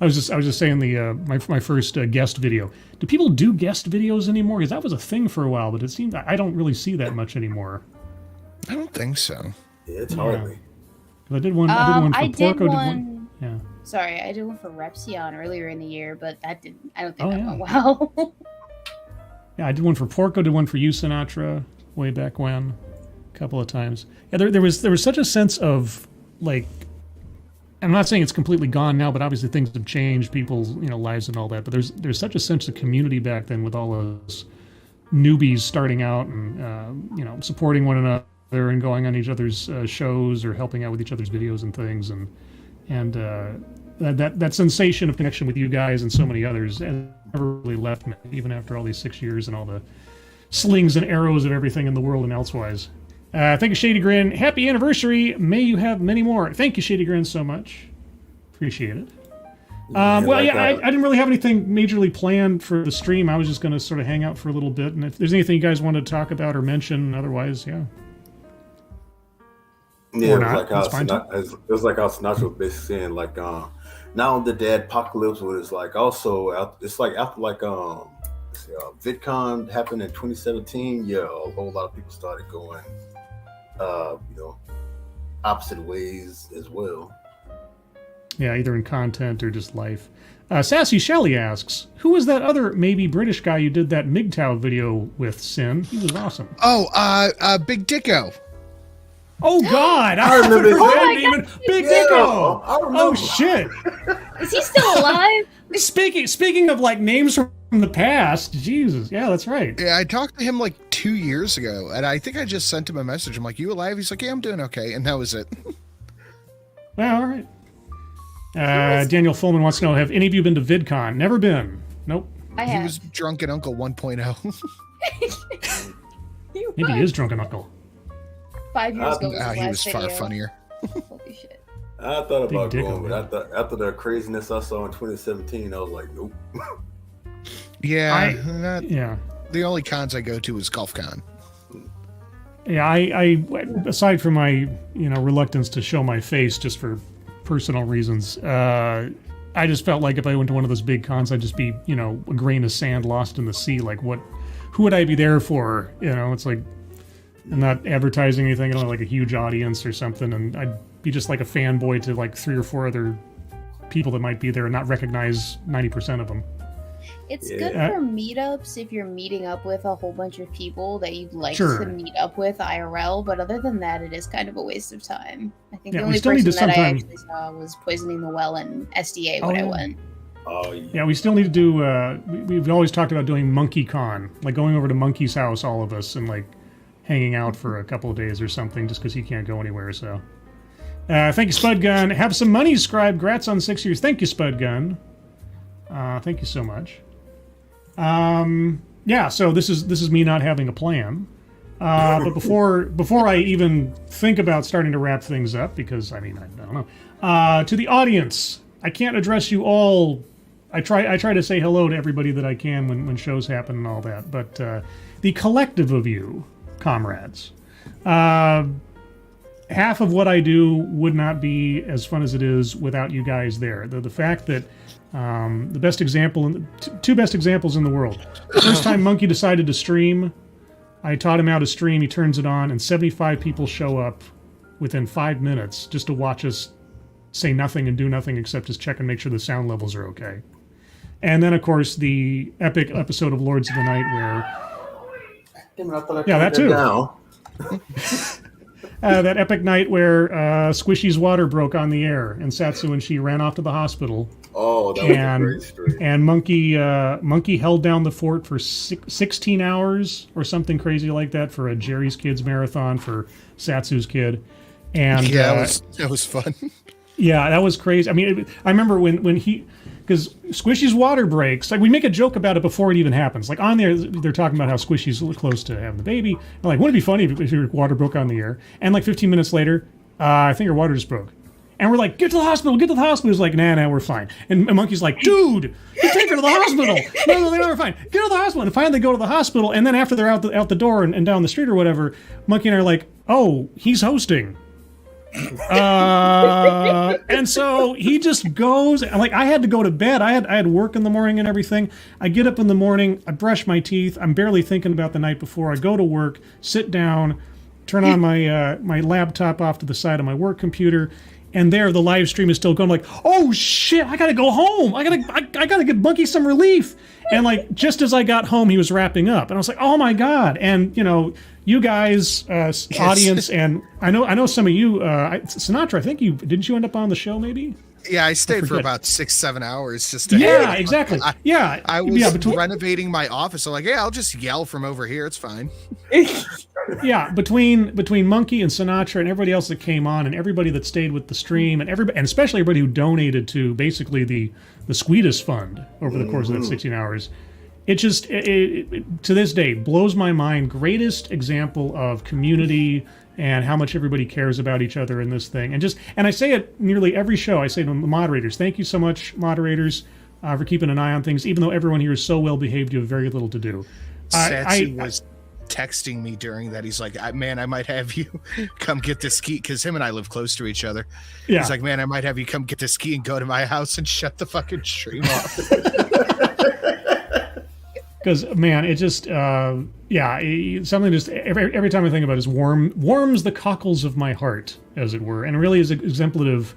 was just saying my first guest video. Do people do guest videos anymore? Because that was a thing for a while, but it seems I don't really see that much anymore. I don't think so. Yeah, it's hardly. I did one. I did one for I did Porco. one. Yeah. Sorry, I did one for Repsion earlier in the year, but that didn't. I don't think that went well. Yeah, I did one for Porco. Did one for you, Sinatra, way back when, a couple of times. Yeah, there was such a sense of like. I'm not saying it's completely gone now, but obviously things have changed, people's lives and all that. But there's such a sense of community back then with all those newbies starting out and supporting one another and going on each other's shows or helping out with each other's videos and things, and that sensation of connection with you guys and so many others has never really left me, even after all these 6 years and all the slings and arrows of everything in the world and elsewise. Thank you, Shady Grin. Happy anniversary. May you have many more. Thank you, Shady Grin, so much. Appreciate it. I didn't really have anything majorly planned for the stream. I was just going to sort of hang out for a little bit, and if there's anything you guys wanted to talk about or mention, otherwise, yeah. Yeah, it was like how Sinatra was basically saying, like, not only the apocalypse, but it's like also, it's like after like VidCon happened in 2017. Yeah, a whole lot of people started going, opposite ways as well. Yeah, either in content or just life. Sassy Shelley asks, who was that other maybe British guy you did that MGTOW video with, Sin? He was awesome. Oh, Big Dicko. Oh God! I remember Big Dicko. Oh shit! Is he still alive? Speaking of like names from the past, Jesus, yeah, that's right. Yeah, I talked to him like 2 years ago, and I think I just sent him a message. I'm like, "You alive?" He's like, "Yeah, I'm doing okay," and that was it. Well, all right. Daniel Fullman wants to know: have any of you been to VidCon? Never been. Nope. He was Drunken Uncle 1.0. Maybe he is Drunken Uncle. 5 years ago he was far funnier. Holy shit. I thought about going, but after the craziness I saw in 2017, I was like, nope. Yeah, the only cons I go to is GolfCon. Yeah, I aside from my reluctance to show my face just for personal reasons, I just felt like if I went to one of those big cons, I'd just be a grain of sand lost in the sea. Like who would I be there for? It's like. I'm not advertising anything. I don't have like a huge audience or something, and I'd be just like a fanboy to like 3 or 4 other people that might be there and not recognize 90% of them. It's good for meetups if you're meeting up with a whole bunch of people that you'd like to meet up with IRL, but other than that, it is kind of a waste of time. I think the only person that I actually saw was Poisoning the Well and SDA when I went. Oh, yeah. Yeah, we still need to do, we've always talked about doing Monkey Con, like going over to Monkey's house, all of us, and like hanging out for a couple of days or something just because he can't go anywhere. So thank you, Spud Gun. Have some money, Scribe. Grats on 6 years. Thank you, Spud Gun. Thank you so much. Yeah, so this is me not having a plan. But before I even think about starting to wrap things up, because I don't know, to the audience, I can't address you all. I try to say hello to everybody that I can when shows happen and all that, but the collective of you, comrades, half of what I do would not be as fun as it is without you guys there. The fact that the best example, two best examples in the world. The first time Monkey decided to stream, I taught him how to stream. He turns it on, and 75 people show up within 5 minutes just to watch us say nothing and do nothing except just check and make sure the sound levels are okay. And then, of course, the epic episode of Lords of the Night where... Yeah, that too. that epic night where Squishy's water broke on the air, and Satsu and she ran off to the hospital. Oh, that was a great story. And Monkey held down the fort for 16 hours or something crazy like that for a Jerry's Kids marathon for Satsu's kid. And yeah, that was fun. Yeah, that was crazy. I mean, I remember when he, because Squishy's water breaks. Like, we make a joke about it before it even happens. Like, on there, they're talking about how Squishy's close to having the baby. I'm like, wouldn't it be funny if your water broke on the air? And like 15 minutes later, I think her water just broke. And we're like, get to the hospital, get to the hospital. He's like, nah, we're fine. And Monkey's like, dude, you take her to the hospital. No, we're fine. Get to the hospital. And finally they go to the hospital. And then after they're out the door and down the street or whatever, Monkey and I are like, oh, he's hosting. And so he just goes, like, I had to go to bed. I had work in the morning and everything. I get up in the morning, I brush my teeth. I'm barely thinking about the night before. I go to work, sit down, turn on my laptop off to the side of my work computer, and there the live stream is still going. I'm like, oh shit, I gotta go home. I gotta give Monkey some relief. And like, just as I got home, he was wrapping up, and I was like, oh my god. And you know, you guys, audience, and I know some of you, Sinatra, I think didn't you end up on the show maybe? Yeah, I stayed for about 6-7 hours just to exactly. I was renovating my office. So like, yeah, I'll just yell from over here. It's fine. Yeah, between Monkey and Sinatra and everybody else that came on and everybody that stayed with the stream and especially everybody who donated to basically the Squeedus Fund over the course of that 16 hours, it just to this day blows my mind. Greatest example of community and how much everybody cares about each other in this thing. And I say it nearly every show. I say to the moderators, thank you so much, moderators, for keeping an eye on things. Even though everyone here is so well behaved, you have very little to do. Satsu was texting me during that. He's like, man, I might have you come get the ski, because him and I live close to each other. Yeah. He's like, man, I might have you come get the ski and go to my house and shut the fucking stream off. Because man, it just something just every time I think about it is warms the cockles of my heart, as it were, and it really is exemplative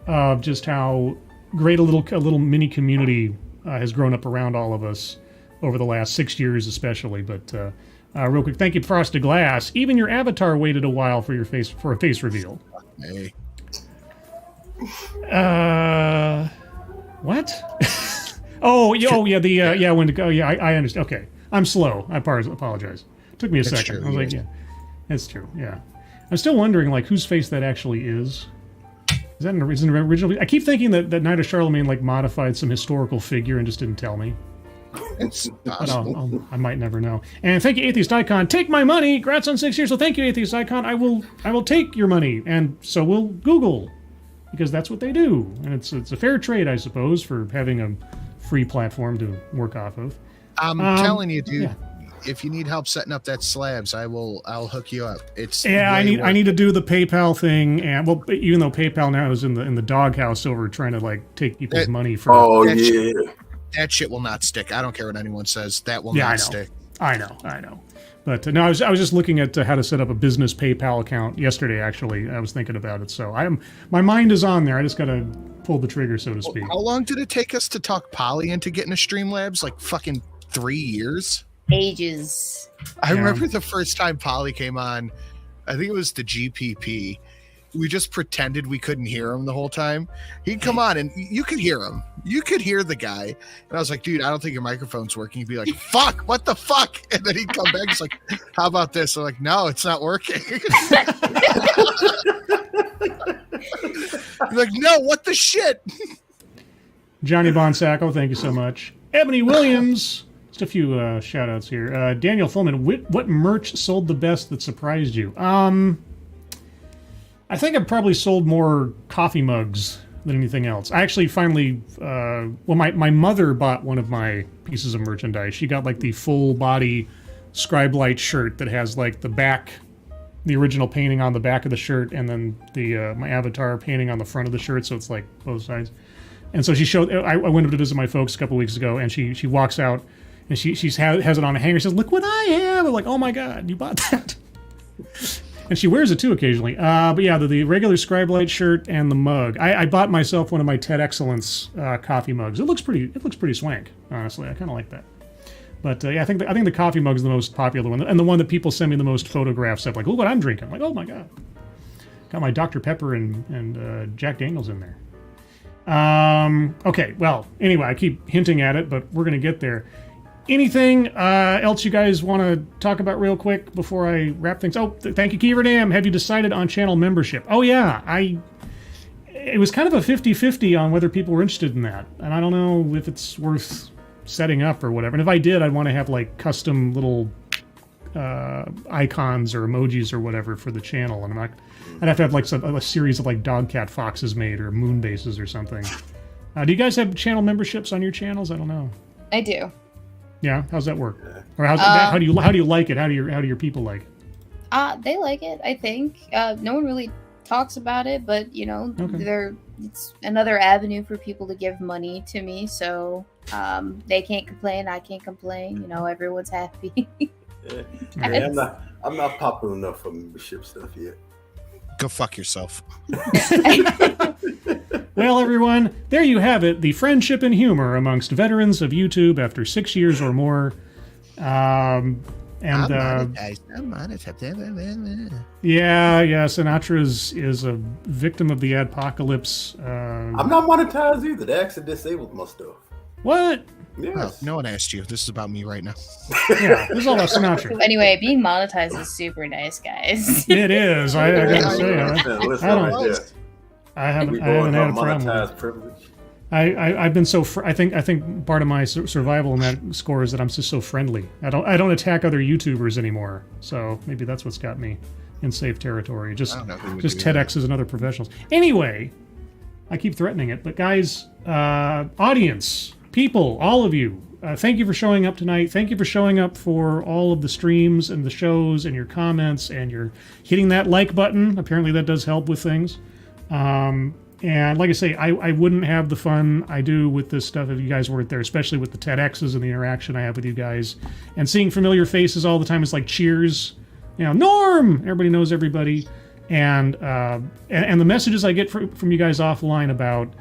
of just how great a little mini community has grown up around all of us over the last 6 years, especially. But real quick, thank you, Frosted Glass. Even your avatar waited a while for a face reveal. Hey. What? I understand. Okay, I'm slow. I apologize. Took me a second. True, I was like, yeah, it's true. Yeah, I'm still wondering like whose face that actually is. Is that an original? I keep thinking that Knight of Charlemagne like modified some historical figure and just didn't tell me. It's possible. I might never know. And thank you, Atheist Icon. Take my money. Congrats on 6 years. So thank you, Atheist Icon. I will take your money, and so will Google, because that's what they do, and it's a fair trade, I suppose, for having a free platform to work off of. I'm telling you, dude. Yeah. If you need help setting up that slabs, I'll hook you up. I need to do the PayPal thing, and well, even though PayPal now is in the doghouse over trying to like take people's money for. Oh that shit will not stick. I don't care what anyone says. That will not stick. I know. But no, I was just looking at how to set up a business PayPal account yesterday. Actually, I was thinking about it, so my mind is on there. I just gotta pull the trigger, so to speak. How long did it take us to talk Polly into getting a Streamlabs? Like fucking 3 years. Ages. I remember the first time Polly came on. I think it was the GPP. We just pretended we couldn't hear him the whole time. He'd come on and you could hear him. You could hear the guy. And I was like, dude, I don't think your microphone's working. He'd be like, fuck, what the fuck? And then he'd come back. He's like, how about this? I'm like, no, it's not working. He's like, no, what the shit? Johnny Bonsacco, thank you so much. Ebony Williams. Just a few shout outs here. Daniel Fullman, what merch sold the best that surprised you? I think I've probably sold more coffee mugs than anything else. I actually finally, my mother bought one of my pieces of merchandise. She got like the full body Scribe Light shirt that has like the original painting on the back of the shirt, and then my avatar painting on the front of the shirt, so it's like both sides. And so she showed. I went up to visit my folks a couple weeks ago, and she walks out, and she has it on a hanger. She says, "Look what I have!" I'm like, "Oh my god, you bought that!" And she wears it too occasionally. But yeah, the regular Scribe Light shirt and the mug. I bought myself one of my Ted Excellence coffee mugs. It looks pretty swank, honestly. I kind of like that. But yeah, I think the coffee mug is the most popular one, and the one that people send me the most photographs of. Like, look what I'm drinking. I'm like, oh my god. Got my Dr. Pepper and Jack Daniels in there. Okay, well, anyway, I keep hinting at it, but we're going to get there. Anything else you guys want to talk about real quick before I wrap things? Oh, thank you, Kiever Dam. Have you decided on channel membership? Oh, yeah. It was kind of a 50-50 on whether people were interested in that. And I don't know if it's worth setting up or whatever. And if I did, I'd want to have like custom little icons or emojis or whatever for the channel. And I'd have to have like a series of like dog, cat, foxes made or moon bases or something. Do you guys have channel memberships on your channels? I don't know. I do. Yeah, how's that work? Or how do you like it? How do your people like it? They like it, I think. No one really talks about it, but Okay. it's another avenue for people to give money to me, so they can't complain, I can't complain, everyone's happy. Yeah, I'm not popular enough for membership stuff yet. Go fuck yourself. Well, everyone, there you have it. The friendship and humor amongst veterans of YouTube after 6 years or more. I'm monetized. Yeah, Sinatra is a victim of the apocalypse. I'm not monetized either. They actually disabled my stuff. What? Yes. Well, no one asked you. This is about me right now. Yeah, this is all about Sinatra. Anyway, being monetized is super nice, guys. It is. I gotta say, I haven't had a problem with it. Privilege. I've been so. I think part of my survival in that score is that I'm just so friendly. I don't attack other YouTubers anymore. So maybe that's what's got me in safe territory. Just TEDx's and other professionals. Anyway, I keep threatening it, but guys, audience, people, all of you, thank you for showing up tonight. Thank you for showing up for all of the streams and the shows and your comments and your hitting that like button. Apparently that does help with things. And like I say, I wouldn't have the fun I do with this stuff if you guys weren't there, especially with the TEDx's and the interaction I have with you guys. And seeing familiar faces all the time is like Cheers. Norm! Everybody knows everybody. And the messages I get from you guys offline about,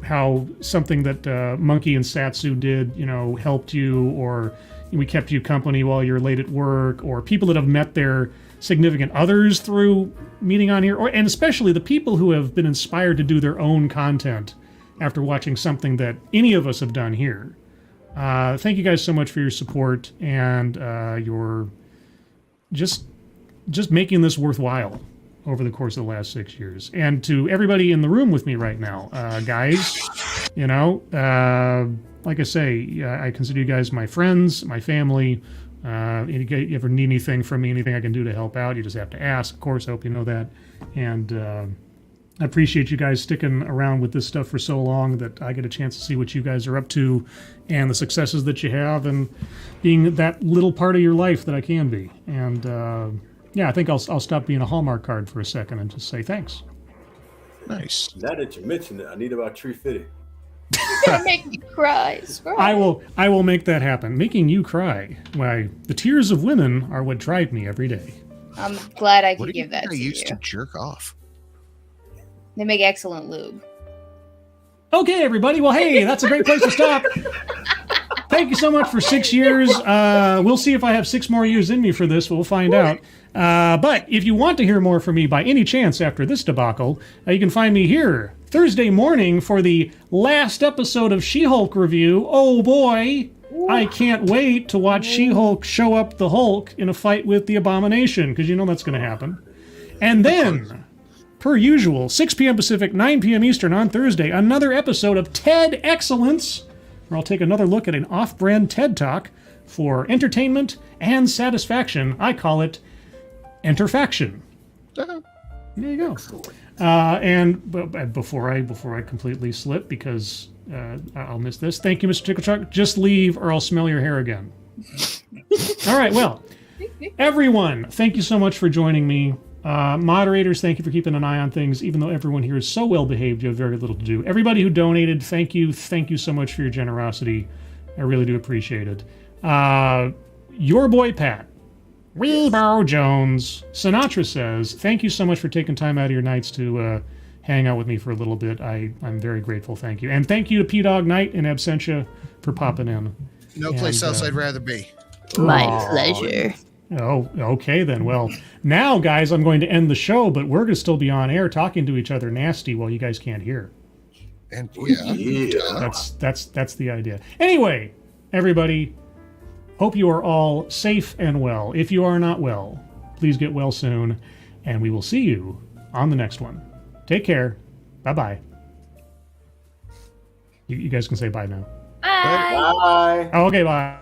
how something that Monkey and Satsu did, helped you, or we kept you company while you're late at work, or people that have met their significant others through meeting on here, and especially the people who have been inspired to do their own content after watching something that any of us have done here. Thank you guys so much for your support and your just making this worthwhile over the course of the last 6 years. And to everybody in the room with me right now, guys, like I say, I consider you guys my friends, my family. If you ever need anything from me, anything I can do to help out, you just have to ask. Of course, I hope you know that. And I appreciate you guys sticking around with this stuff for so long that I get a chance to see what you guys are up to and the successes that you have and being that little part of your life that I can be. And I think I'll stop being a Hallmark card for a second and just say thanks. Nice. Now that you mentioned it, I need about tree fitting. You're gonna make me cry. I will make that happen. Making you cry. Why, the tears of women are what drive me every day. I'm glad I could give that to you. I used to jerk off. They make excellent lube. Okay, everybody. Well, hey, that's a great place to stop. Thank you so much for 6 years. We'll see if I have 6 more years in me for this. We'll find out. But if you want to hear more from me by any chance after this debacle, you can find me here Thursday morning for the last episode of She-Hulk review. Oh boy, I can't wait to watch She-Hulk show up the Hulk in a fight with the Abomination, because you know that's going to happen. And then, per usual, 6 p.m. Pacific, 9 p.m. Eastern on Thursday, another episode of TED Excellence, where I'll take another look at an off-brand TED Talk for entertainment and satisfaction. I call it Enterfaction. There you go. And before I completely slip, because I'll miss this, thank you, Mr. Tickletruck. Just leave or I'll smell your hair again. All right, well, everyone, thank you so much for joining me. Moderators, thank you for keeping an eye on things. Even though everyone here is so well behaved, you have very little to do. Everybody who donated, thank you so much for your generosity. I really do appreciate it. YouBoyPat, Weebo Jones, Sinatra Says, thank you so much for taking time out of your nights to hang out with me for a little bit. I'm very grateful, thank you. And thank you to PDawg Knight in absentia for popping in. No place else I'd rather be. My pleasure. Oh, okay then. Well, now, guys, I'm going to end the show, but we're going to still be on air talking to each other nasty while you guys can't hear. And That's the idea. Anyway, everybody, hope you are all safe and well. If you are not well, please get well soon, and we will see you on the next one. Take care. Bye-bye. You guys can say bye now. Bye. Bye. Oh, okay, bye.